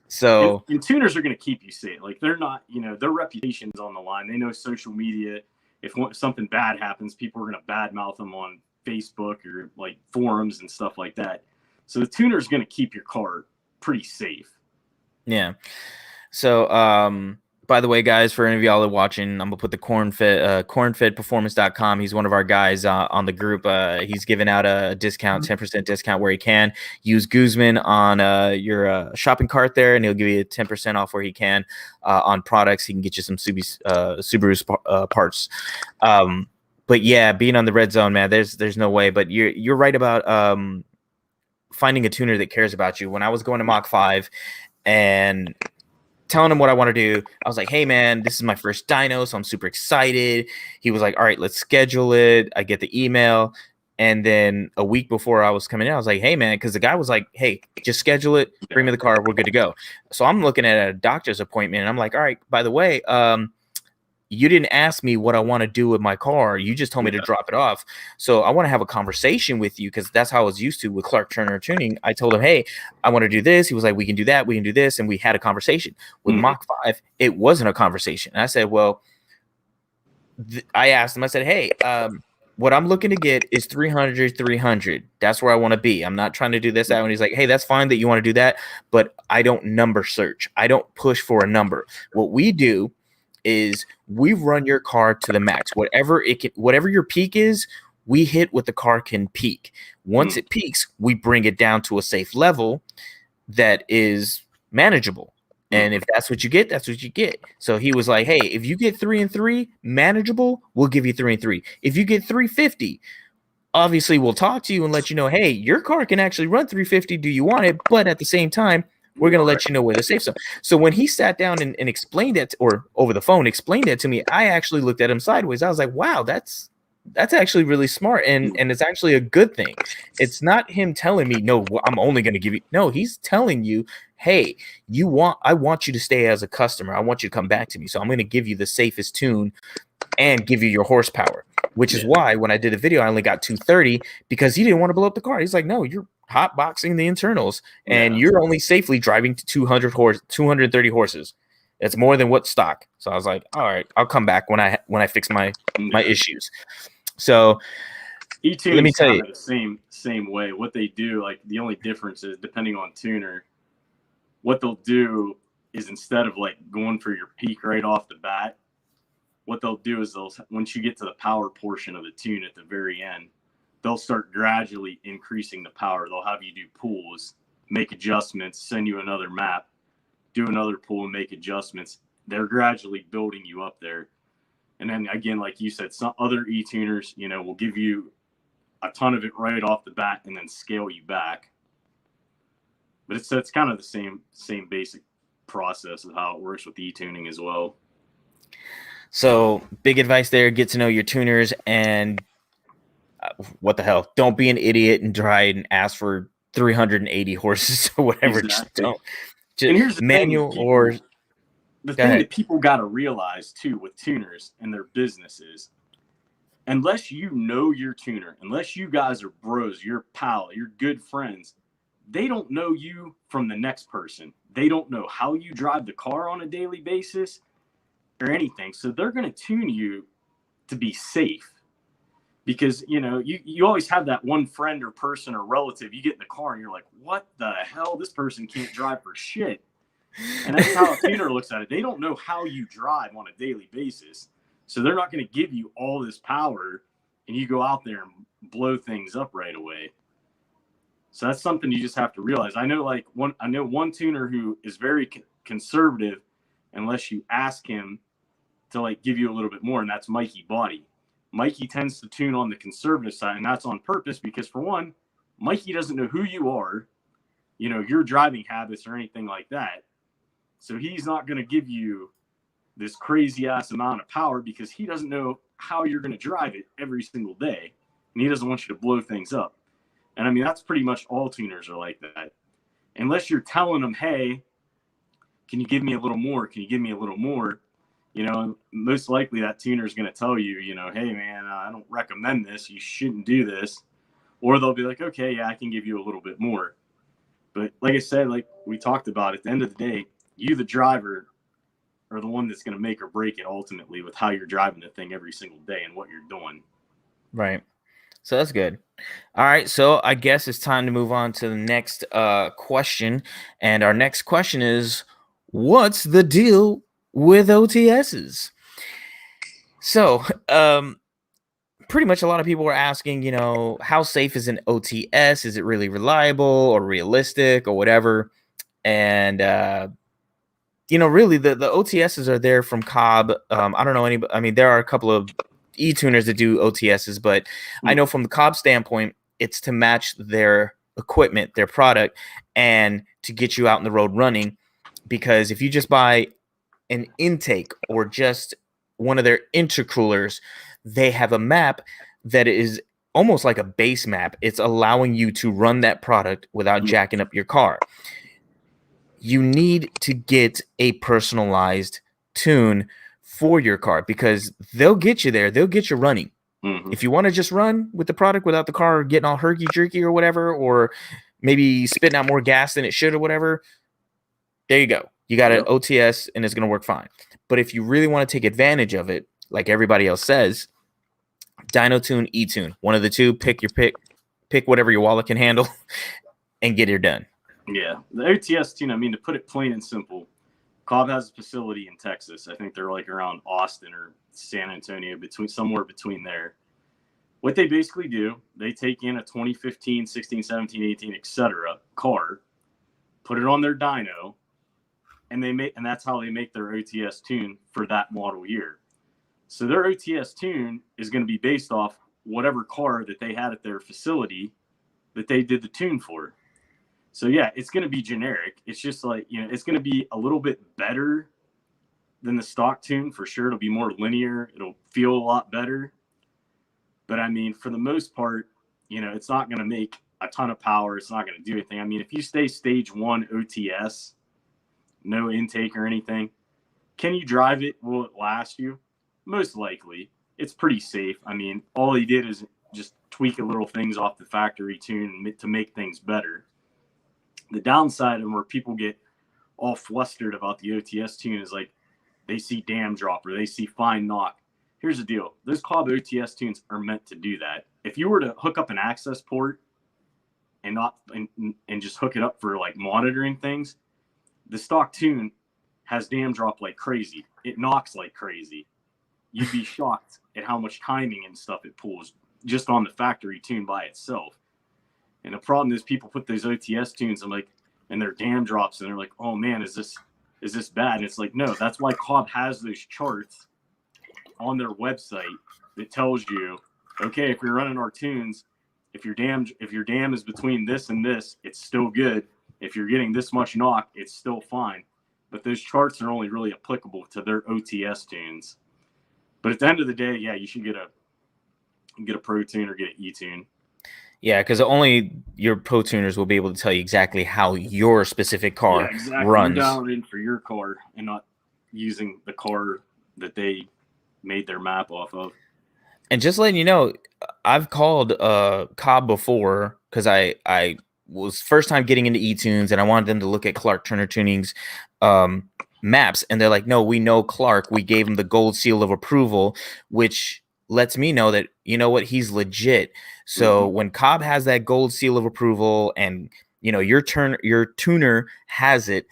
S1: So
S3: and tuners are going to keep you safe. Like they're not, their reputation's on the line. They know social media. If something bad happens, people are going to badmouth them on Facebook or like forums and stuff like that. So the tuner is going to keep your car pretty safe.
S1: Yeah. So, by the way, guys, for any of y'all that are watching, I'm gonna put the cornfedperformance.com. He's one of our guys on the group. He's giving out a discount, 10% discount where he can. Use Guzman on your shopping cart there, and he'll give you 10% off where he can on products. He can get you some Subaru parts. But yeah, being on the red zone, man, there's no way. But you're right about finding a tuner that cares about you. When I was going to Mach 5 and telling him what I want to do, I was like, hey man, this is my first dyno, so I'm super excited. He was like, all right, let's schedule it. I get the email. And then a week before I was coming in, I was like, hey man, because the guy was like, hey, just schedule it, bring me the car, we're good to go. So I'm looking at a doctor's appointment and I'm like, all right, by the way, you didn't ask me what I want to do with my car. You just told me to drop it off. So I want to have a conversation with you because that's how I was used to with Clark Turner Tuning. I told him, hey, I want to do this. He was like, we can do that. We can do this. And we had a conversation. With Mach 5, it wasn't a conversation. And I said, well, I asked him, I said, hey, what I'm looking to get is 300. That's where I want to be. I'm not trying to do this, that. And he's like, hey, that's fine that you want to do that. But I don't number search. I don't push for a number. What we do is we run your car to the max. Whatever your peak is, we hit what the car can peak. Once it peaks, we bring it down to a safe level that is manageable. And if that's what you get, that's what you get. So he was like, hey, if you get 3 and 3 manageable, we'll give you 3 and 3. If you get 350, obviously we'll talk to you and let you know, hey, your car can actually run 350. Do you want it? But at the same time, we're going to let you know where the safe zone. So when he sat down and explained it, or over the phone explained it to me, I actually looked at him sideways. I was like, wow, that's actually really smart. And it's actually a good thing. It's not him telling me, no, I'm only going to give you. No, he's telling you, hey, I want you to stay as a customer. I want you to come back to me. So I'm going to give you the safest tune and give you your horsepower, which is why when I did a video, I only got 230 because he didn't want to blow up the car. He's like, no, you're hotboxing the internals and you're only safely driving to 230 horses. It's more than what's stock. So I was like, all right, I'll come back when I fix my issues. So
S3: E-Tuning,
S1: let me tell you,
S3: the same way. What they do, like the only difference is depending on tuner, what they'll do is instead of like going for your peak right off the bat, what they'll do is once you get to the power portion of the tune at the very end, they'll start gradually increasing the power. They'll have you do pulls, make adjustments, send you another map, do another pull and make adjustments. They're gradually building you up there. And then again, like you said, some other e-tuners, will give you a ton of it right off the bat and then scale you back. But it's kind of the same basic process of how it works with e-tuning as well.
S1: So big advice there: get to know your tuners, and what the hell? Don't be an idiot and try and ask for 380 horses or whatever.
S3: Exactly.
S1: Just don't.
S3: And here's the
S1: manual
S3: thing,
S1: or
S3: the thing that people got to realize too with tuners and their businesses, unless you know your tuner, unless you guys are bros, your pal, you're good friends, they don't know you from the next person. They don't know how you drive the car on a daily basis or anything. So they're going to tune you to be safe. Because, you know, you always have that one friend or person or relative, you get in the car and you're like, what the hell? This person can't drive for shit. And that's how a tuner looks at it. They don't know how you drive on a daily basis. So they're not going to give you all this power and you go out there and blow things up right away. So that's something you just have to realize. I know one tuner who is very conservative unless you ask him to like give you a little bit more, and that's Mikey Body. Mikey tends to tune on the conservative side, and that's on purpose because, for one, Mikey doesn't know who you are, you know, your driving habits or anything like that. So he's not going to give you this crazy ass amount of power because he doesn't know how you're going to drive it every single day, and he doesn't want you to blow things up. And I mean, that's pretty much all tuners are like that. Unless you're telling them, hey, can you give me a little more? Can you give me a little more? You know, most likely that tuner is going to tell you, you know, hey, man, I don't recommend this. You shouldn't do this. Or they'll be like, okay, yeah, I can give you a little bit more. But like I said, like we talked about, at the end of the day, you, the driver, are the one that's going to make or break it ultimately with how you're driving the thing every single day and what you're doing.
S1: Right. So that's good. All right. So I guess it's time to move on to the next question. And our next question is, what's the deal with OTSs? So pretty much a lot of people were asking, you know, how safe is an OTS? Is it really reliable or realistic or whatever? And, you know, really the OTSs are there from Cobb. I don't know I mean, there are a couple of e-tuners that do OTSs, but I know from the Cobb standpoint, it's to match their equipment, their product, and to get you out on the road running. Because if you just buy an intake or just one of their intercoolers, they have a map that is almost like a base map. It's allowing you to run that product without jacking up your car. You need to get a personalized tune for your car because they'll get you there. They'll get you running. Mm-hmm. If you want to just run with the product without the car getting all herky-jerky or whatever, or maybe spitting out more gas than it should or whatever, there you go. You got an OTS and it's going to work fine. But if you really want to take advantage of it, like everybody else says, Dyno Tune, E-Tune, one of the two, pick whatever your wallet can handle and get it done. Yeah.
S3: The OTS tune, I mean, to put it plain and simple, Cobb has a facility in Texas. I think they're like around Austin or San Antonio, somewhere between there. What they basically do, they take in a 2015, 16, 17, 18, etc. car, put it on their dyno, and that's how they make their OTS tune for that model year. So their OTS tune is going to be based off whatever car that they had at their facility that they did the tune for. So yeah, it's going to be generic. It's just like, you know, it's going to be a little bit better than the stock tune for sure. It'll be more linear. It'll feel a lot better. But I mean, for the most part, you know, it's not going to make a ton of power. It's not going to do anything. I mean, if you stay stage 1 OTS, no intake or anything, can you drive it? Will it last you? Most likely. It's pretty safe. I mean, all he did is just tweak a little things off the factory tune to make things better. The downside and where people get all flustered about the OTS tune is like they see dam drop or they see fine knock. Here's the deal. Those Cobb OTS tunes are meant to do that. If you were to hook up an access port and just hook it up for like monitoring things, the stock tune has dam drop like crazy. It knocks like crazy. You'd be shocked at how much timing and stuff it pulls just on the factory tune by itself. And the problem is people put those OTS tunes and their dam drops and they're like, oh man, is this bad? And it's like, no, that's why Cobb has those charts on their website that tells you, okay, if you're running our tunes, if your dam is between this and this, it's still good. If you're getting this much knock, it's still fine. But those charts are only really applicable to their OTS tunes. But at the end of the day, yeah, you should get a Pro Tune or get an E-Tune.
S1: Yeah, because only your Pro Tuners will be able to tell you exactly how your specific car runs.
S3: You're dialing in for your car and not using the car that they made their map off of.
S1: And just letting you know, I've called Cobb before because I was first time getting into E-Tunes and I wanted them to look at Clark Turner Tuning's maps. And they're like, no, we know Clark. We gave him the gold seal of approval, which lets me know that, you know what, he's legit. So when Cobb has that gold seal of approval and, you know, your tuner has it,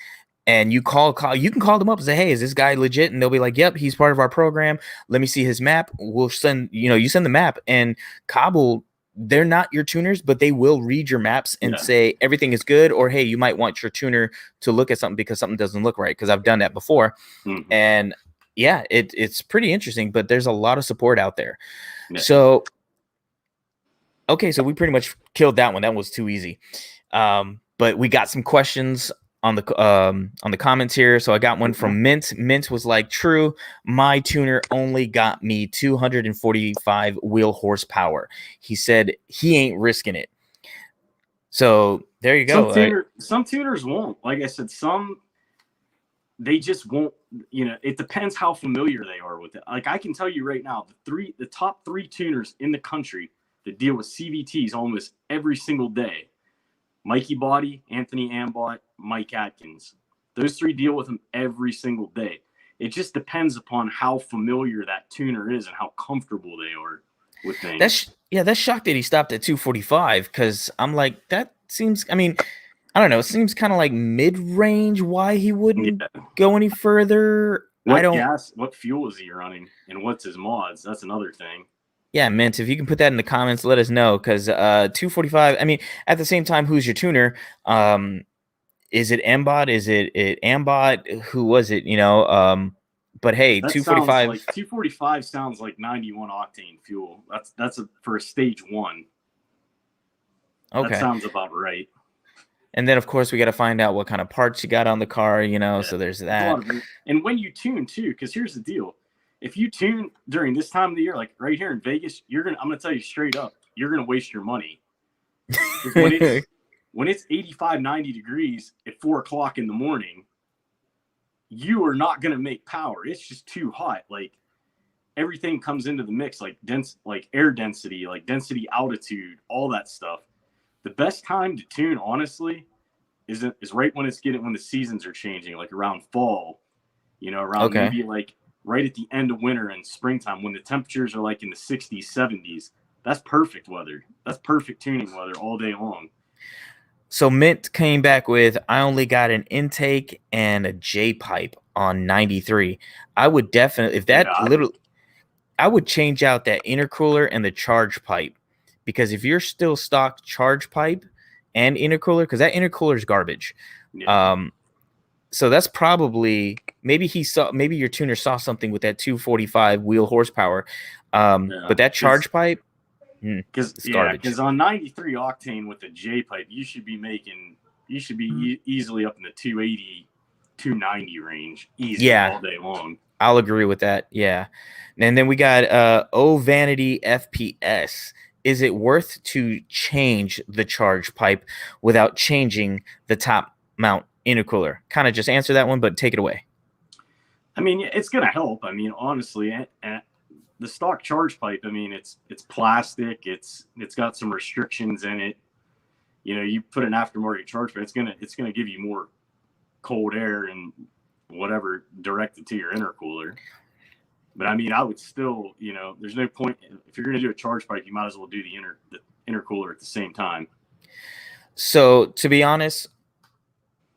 S1: and you call, you can call them up and say, hey, is this guy legit? And they'll be like, yep, he's part of our program. Let me see his map. We'll send, you send the map, and Cobb will, they're not your tuners, but they will read your maps and say everything is good, or hey, you might want your tuner to look at something because something doesn't look right. Because I've done that before. And yeah, it's pretty interesting, but there's a lot of support out there. So, okay, so we pretty much killed that one. That was too easy. But we got some questions on the comments here. So I got one from Mint. Mint was like, true, my tuner only got me 245 wheel horsepower. He said he ain't risking it. So there you go.
S3: Some tuners won't. Like I said, they just won't. It depends how familiar they are with it. Like I can tell you right now, the top 3 tuners in the country that deal with CVTs almost every single day: Mikey Body, Anthony Ambot, Mike Atkins. Those 3 deal with them every single day. It just depends upon how familiar that tuner is and how comfortable they are with things. That's
S1: shocked that he stopped at 245, because I'm like, that seems, I mean, I don't know, it seems kind of like mid-range. Why he wouldn't go any further?
S3: What fuel is he running, and what's his mods? That's another thing.
S1: Yeah, Mint, if you can put that in the comments, let us know, because 245, I mean, at the same time, who's your tuner? Is it Mbot? Is it Ambot? Who was it? But hey, 245.
S3: 245 sounds like 91 octane fuel. That's for a stage 1.
S1: Okay.
S3: That sounds about right.
S1: And then, of course, we got to find out what kind of parts you got on the car, so there's that.
S3: And when you tune, too, because here's the deal. If you tune during this time of the year, like right here in Vegas, I'm going to tell you straight up, you're going to waste your money. When it's 85, 90 degrees at 4 o'clock in the morning, you are not going to make power. It's just too hot. Like everything comes into the mix, like air density, like density, altitude, all that stuff. The best time to tune, honestly, is right when the seasons are changing, like around fall, maybe like right at the end of winter and springtime when the temperatures are like in the 60s, 70s. That's perfect weather. That's perfect tuning weather all day long.
S1: So Mint came back with, I only got an intake and a J pipe on 93. I would definitely, I would change out that intercooler and the charge pipe, because if you're still stock charge pipe and intercooler, because that intercooler is garbage. Yeah. So that's probably, maybe your tuner saw something with that 245 wheel horsepower. But that charge pipe,
S3: because on 93 octane with the J pipe, you should be easily up in the 280, 290 range, all day long.
S1: I'll agree with that. Yeah. And then we got Vanity FPS. Is it worth to change the charge pipe without changing the top mount intercooler? Kind of just answer that one, but take it away.
S3: I mean, it's going to help. I mean, honestly, the stock charge pipe, I mean, it's plastic. It's got some restrictions in it. You put an aftermarket charge pipe, it's gonna give you more cold air and whatever directed to your intercooler. But I mean, I would still, there's no point if you're gonna do a charge pipe, you might as well do the intercooler at the same time.
S1: So to be honest,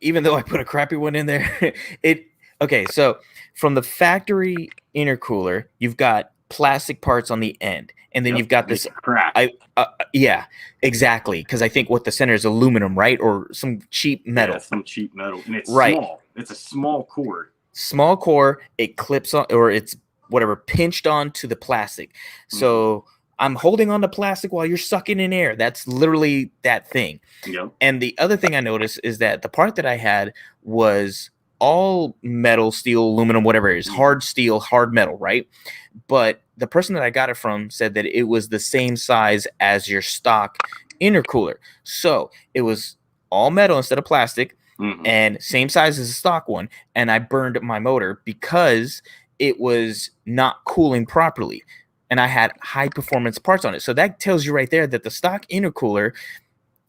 S1: even though I put a crappy one in there, so from the factory intercooler, you've got plastic parts on the end, and then you've got this
S3: crack.
S1: Yeah, exactly, because I think what the center is aluminum, right, or some cheap metal.
S3: Yeah, some cheap metal, and it's small. It's a small core.
S1: It clips on, or it's whatever, pinched onto the plastic. So I'm holding on to plastic while you're sucking in air. That's literally that thing.
S3: Yep.
S1: And the other thing I noticed is that the part that I had was all metal, steel, aluminum, whatever it is, hard steel, hard metal, right? But the person that I got it from said that it was the same size as your stock intercooler. So it was all metal instead of plastic, and same size as the stock one. And I burned my motor because it was not cooling properly. And I had high performance parts on it. So that tells you right there that the stock intercooler,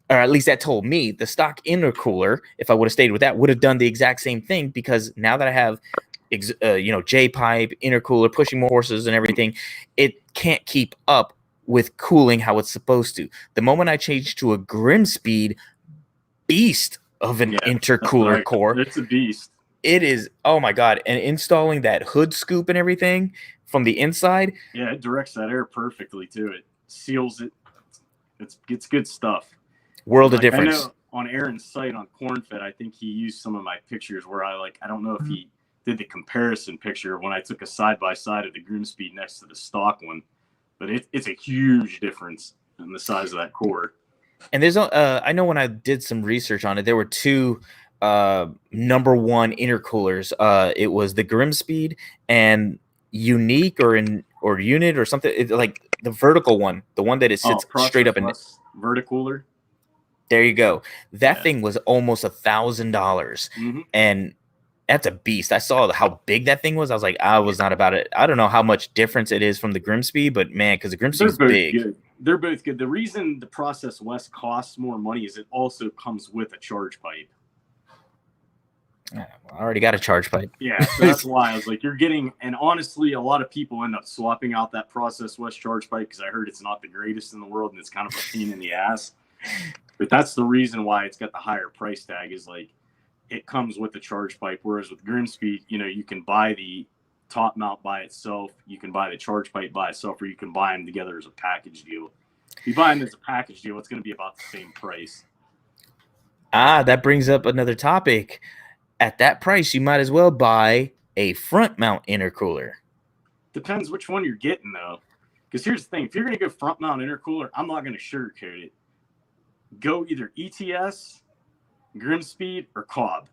S1: or at least that told me, the stock intercooler, if I would have stayed with that, would have done the exact same thing, because now that I have J-pipe, intercooler, pushing more horses and everything, it can't keep up with cooling how it's supposed to. The moment I changed to a Grimspeed beast of an intercooler core,
S3: it's a beast.
S1: It is, oh my God. And installing that hood scoop and everything from the inside.
S3: Yeah, it directs that air perfectly too. It seals it. It's good stuff.
S1: World of difference.
S3: I know on Aaron's site on Cornfed, I think he used some of my pictures where I don't know if he did the comparison picture of when I took a side-by-side of the Grimspeed next to the stock one. But it's a huge difference in the size of that core.
S1: And there's I know when I did some research on it, there were two number one intercoolers. It was the Grimspeed and Unique or Unit or something, like the vertical one, the one that it sits straight up in.
S3: Verticooler.
S1: There you go. That thing was almost $1,000, and that's a beast. I saw how big that thing was. I was like, I was not about it. I don't know how much difference it is from the Grimspeed, but man, because the Grimspeed is big.
S3: Good. They're both good. The reason the Process West costs more money is it also comes with a charge pipe.
S1: I already got a charge pipe.
S3: Yeah, so that's why I was like, you're getting, and honestly, a lot of people end up swapping out that Process West charge pipe because I heard it's not the greatest in the world and it's kind of a pain in the ass. But that's the reason why it's got the higher price tag, is like it comes with the charge pipe. Whereas with Grimspeed, you can buy the top mount by itself, you can buy the charge pipe by itself, or you can buy them together as a package deal. If you buy them as a package deal, it's going to be about the same price.
S1: That brings up another topic. At that price, you might as well buy a front mount intercooler.
S3: Depends which one you're getting, though. Because here's the thing. If you're going to go front mount intercooler, I'm not going to sugarcoat it. Go either ETS, Grimspeed, or Cobb.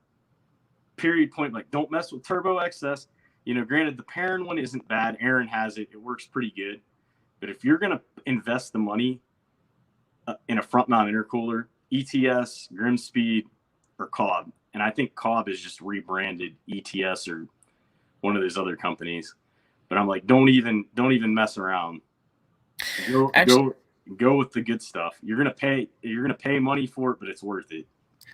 S3: Period, point blank. Don't mess with Turbo XS. Granted, the Perrin one isn't bad. Aaron has it. It works pretty good. But if you're going to invest the money in a front mount intercooler, ETS, Grimspeed, or Cobb. And I think Cobb is just rebranded ETS or one of those other companies. But I'm like, don't even mess around. Go with the good stuff. You're gonna pay money for it, but it's worth it.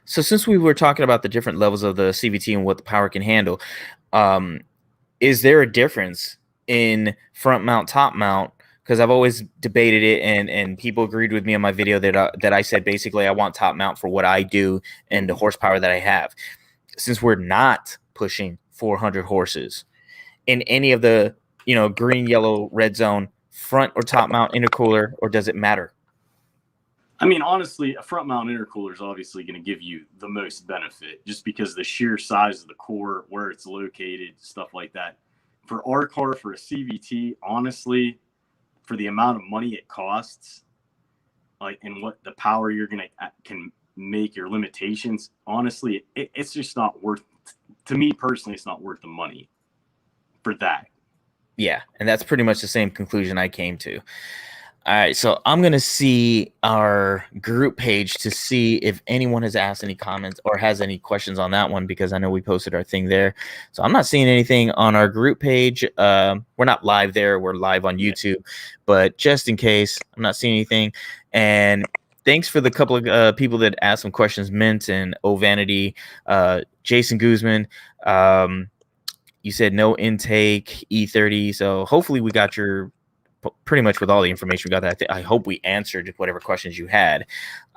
S1: So since we were talking about the different levels of the CVT and what the power can handle, is there a difference in front mount, top mount? Because I've always debated it, and people agreed with me on my video that I said basically I want top mount for what I do and the horsepower that I have. Since we're not pushing 400 horses in any of the green, yellow, red zone, front or top mount intercooler, or does it matter?
S3: I mean, honestly, a front mount intercooler is obviously going to give you the most benefit just because the sheer size of the core, where it's located, stuff like that. For our car, for a CVT, honestly, for the amount of money it costs, and what the power you're can make, your limitations, honestly, it's just not worth, to me personally, it's not worth the money for that.
S1: Yeah, and that's pretty much the same conclusion I came to. All right, so I'm going to see our group page to see if anyone has asked any comments or has any questions on that one, because I know we posted our thing there. So I'm not seeing anything on our group page. We're not live there. We're live on YouTube. But just in case, I'm not seeing anything. And thanks for the couple of people that asked some questions, Mint and Vanity, Jason Guzman. You said no intake, E30. So hopefully we got your pretty much with all the information we got. That I hope we answered whatever questions you had.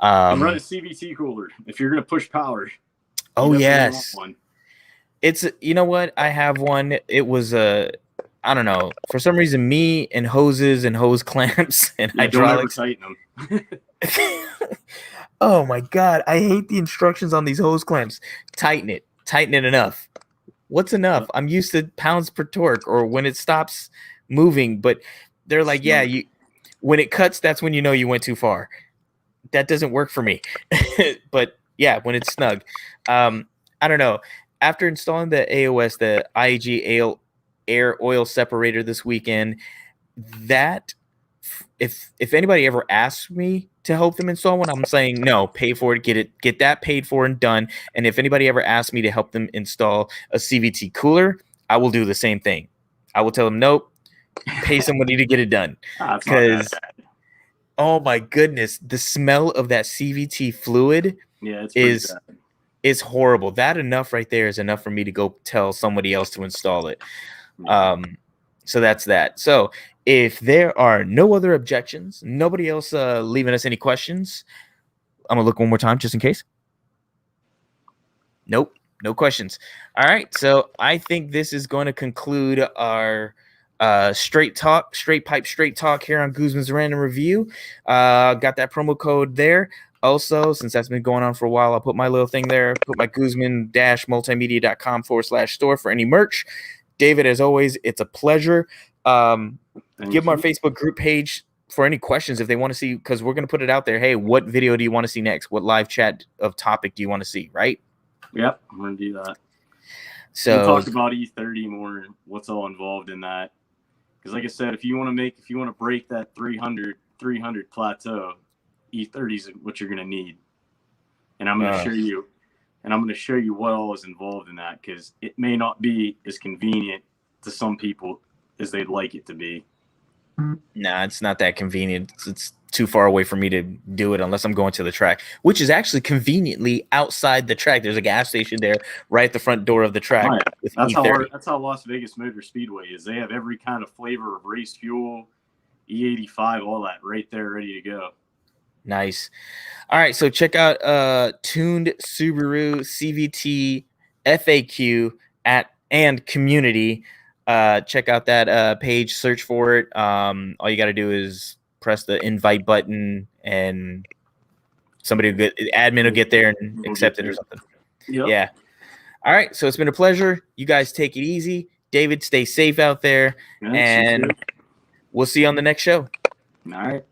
S3: And run a CVT cooler if you're going to push power.
S1: Oh yes, it's what, I have one. It was I don't know, for some reason me and hoses and hose clamps and hydraulics.
S3: Don't ever tighten them.
S1: Oh my God, I hate the instructions on these hose clamps. Tighten it enough. What's enough? I'm used to pounds per torque or when it stops moving, but they're like, yeah, when it cuts, that's when you know you went too far. That doesn't work for me. But yeah, when it's snug. I don't know. After installing the AOS, the IAG air oil separator this weekend, that if anybody ever asks me to help them install one, I'm saying no, pay for it, get that paid for and done. And if anybody ever asks me to help them install a CVT cooler, I will do the same thing. I will tell them nope, pay somebody to get it done. Because oh my goodness, the smell of that CVT fluid is horrible. That enough right there is enough for me to go tell somebody else to install it. So that's that. So if there are no other objections, nobody else leaving us any questions, I'm gonna look one more time just in case. Nope, no questions. All right, so I think this is going to conclude our straight pipe straight talk here on Guzman's Random Review. Got that promo code there. Also, since that's been going on for a while, I'll put my little thing there. Put my Guzman-multimedia.com/store for any merch. David, as always, it's a pleasure. Give them our Facebook group page for any questions if they want to see, because we're going to put it out there. Hey, what video do you want to see next? What live chat of topic do you want to see, right?
S3: Yep, I'm going to do that.
S1: So
S3: we'll talk about E30 more, what's all involved in that. Because like I said, if you want to break that 300 plateau, E30 is what you're going to need. And I'm going to show you. And I'm going to show you what all is involved in that, because it may not be as convenient to some people as they'd like it to be.
S1: Nah, it's not that convenient. It's too far away for me to do it unless I'm going to the track, which is actually conveniently outside the track. There's a gas station there right at the front door of the track.
S3: Right.
S1: With
S3: that's
S1: E30.
S3: how Las Vegas Motor Speedway is. They have every kind of flavor of race fuel, E85, all that right there ready to go.
S1: Nice. All right, so check out Tuned Subaru CVT FAQ and community. Check out that page, search for it. All you got to do is press the invite button, and admin will get there and accept it or something.
S3: Yep.
S1: Yeah. All right, so it's been a pleasure. You guys take it easy. David, stay safe out there, and we'll see you on the next show.
S3: All right.